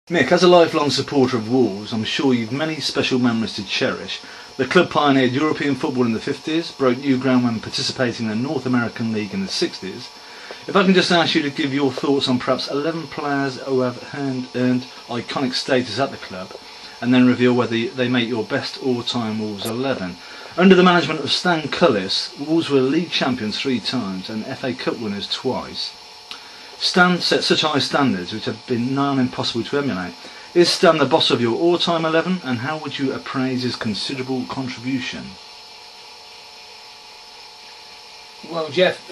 Mick, as a lifelong supporter of Wolves, I'm sure you've many special memories to cherish. The club pioneered European football in the 50s, broke new ground when participating in the North American League in the 60s. If I can just ask you to give your thoughts on perhaps 11 players who have earned iconic status at the club, and then reveal whether they make your best all-time Wolves 11. Under the management of Stan Cullis, Wolves were league champions 3 times and FA Cup winners twice. Stan set such high standards which have been nigh on impossible to emulate. Is Stan the boss of your all-time 11, and how would you appraise his considerable contribution? Well, Jeff,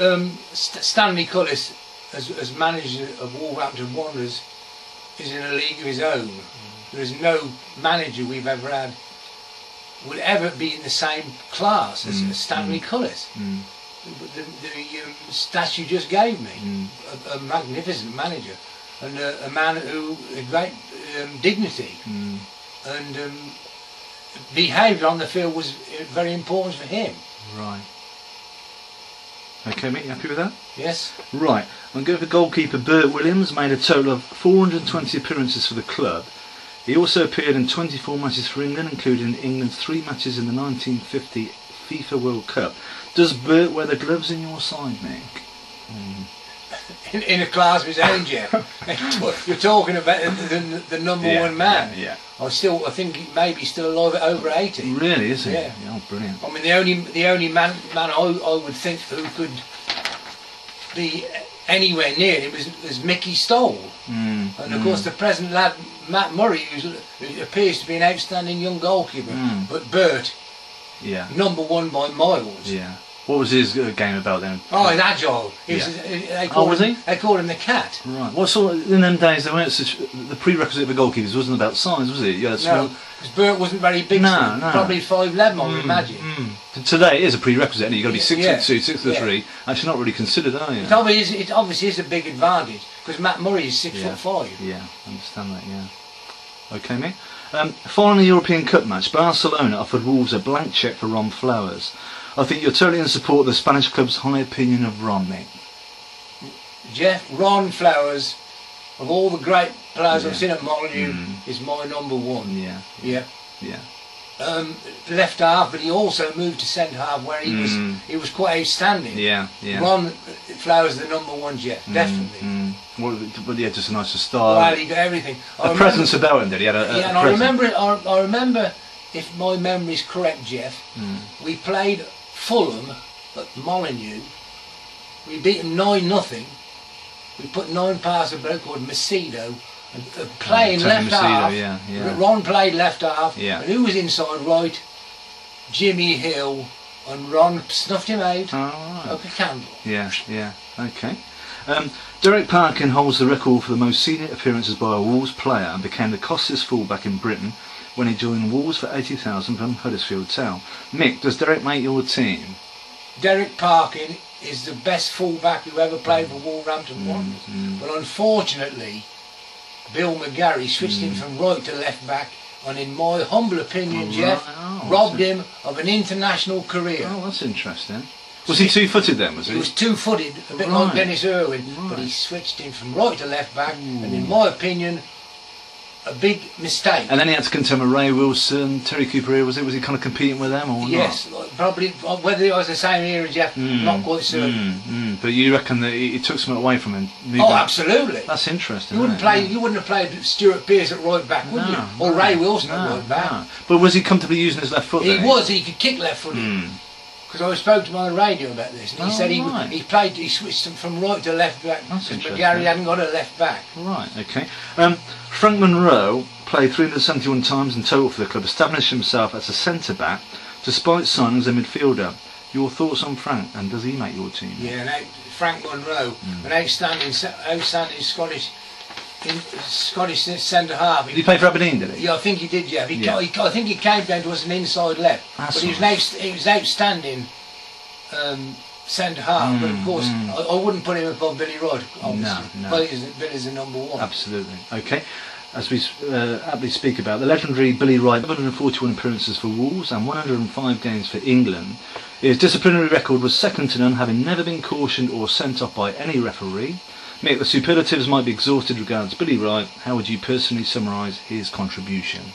Stanley Cullis, as manager of Wolverhampton Wanderers, is in a league of his own. There is no manager we've ever had would ever be in the same class as Stanley Cullis. The stats you just gave me, a magnificent manager, and a man who had great dignity, and behaviour on the field was very important for him. Right. Okay, mate, you happy with that? Yes. Right, I'm going for goalkeeper Bert Williams, made a total of 420 appearances for the club. He also appeared in 24 matches for England, including England's 3 matches in the 1950 FIFA World Cup. Does Bert wear the gloves in your side, Mick? In a class of his own, Jeff. You're talking about the number one man. Yeah. I think he may be still alive at over 80. Really, is he? Yeah. Oh, brilliant. I mean, the only man I would think who could be anywhere near him was Mickey Stoll. And of course the present lad Matt Murray, who appears to be an outstanding young goalkeeper. But Bert, number 1 by miles. Yeah. What was his game about then? Oh, he's agile. They called him the cat. Right. What sort of, in them days, there weren't such, the prerequisite for goalkeepers wasn't about size, was it? No, because Bert wasn't very big. No. Probably 5'11", I would imagine. Today it is a prerequisite, and you've got to be 6'2", 6'3". Actually, not really considered, are you? It obviously is a big advantage because Matt Murray is 6'5". Yeah, I understand that. Yeah. Okay, mate. Following the European Cup match, Barcelona offered Wolves a blank cheque for Ron Flowers. I think you're totally in support of the Spanish club's high opinion of Ron, Mick. Jeff, Ron Flowers, of all the great players I've seen at Molyneux, is my number 1. Yeah. Left half, but he also moved to centre half where he was quite outstanding. Yeah. Ron Flowers, the number 1, Jeff, definitely. But yeah, just a nicer style. Well, he got everything. A presence about him, did he? Had a and I remember, if my memory's correct, Jeff, we played Fulham at Molyneux. We beat them 9-0. We put 9 past a bloke called Macedo, playing left half. Ron played left half, and who was inside right? Jimmy Hill, and Ron snuffed him out like a candle. Yeah. Okay. Derek Parkin holds the record for the most senior appearances by a Wolves player and became the costliest fullback in Britain when he joined Wolves for 80,000 from Huddersfield Town. Mick, does Derek make your team? Derek Parkin is the best fullback who ever played for Wolverhampton Wanderers. But unfortunately, Bill McGarry switched him from right to left back, and in my humble opinion, Jeff, robbed him of an international career. Oh, that's interesting. Was he 2-footed then, was he? He was 2-footed, a bit like Dennis Irwin, but he switched him from right to left back, and in my opinion, a big mistake. And then he had to contend with Ray Wilson, Terry Cooper here, was he kind of competing with them or not? Yes, probably, whether it was the same era, Jeff, not quite certain. But you reckon that he took something away from him? Absolutely. That's interesting. You wouldn't have played Stuart Pearce at right back, would you? Or Ray Wilson at right back. No. But was he comfortably using his left foot? He could kick left footed. Because I spoke to him on the radio about this, and he said he switched them from right to left back because Gary hadn't got a left back. Right, okay. Frank Monroe played 371 times in total for the club, established himself as a centre back, despite signing as a midfielder. Your thoughts on Frank, and does he make your team? Yeah, Frank Monroe, an outstanding Scottish centre half. Did he play for Aberdeen, did he? Yeah, I think he did, Jeff. I think he came down to us an inside left. But he was outstanding centre half. But of course, I wouldn't put him above Billy Rudd, obviously. No. Billy's the number 1. Absolutely. Okay. As we aptly speak about, the legendary Billy Wright, 141 appearances for Wolves and 105 games for England. His disciplinary record was second to none, having never been cautioned or sent off by any referee. Mick, the superlatives might be exhausted regards Billy Wright. How would you personally summarise his contribution?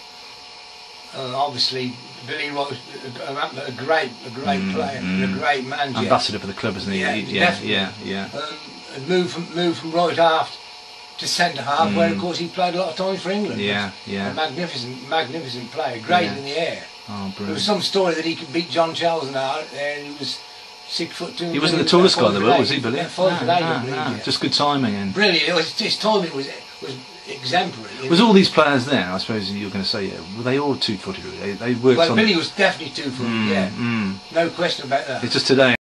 Obviously, Billy Wright was a great player and a great man. Jeff. Ambassador for the club, isn't he? Yeah. And moved from right half to centre half, where of course he played a lot of times for England. Yeah. A magnificent player, great in the air. Oh, brilliant. There was some story that he could beat John Charles now, and he was 6'2". He wasn't the tallest guy in the world, was he, Billy? 5'8", just good timing and brilliant. His timing was exemplary. Was all these players then? I suppose you were going to say, were they all 2-footed? They worked on. Billy was definitely 2-footed. No question about that. It's just today.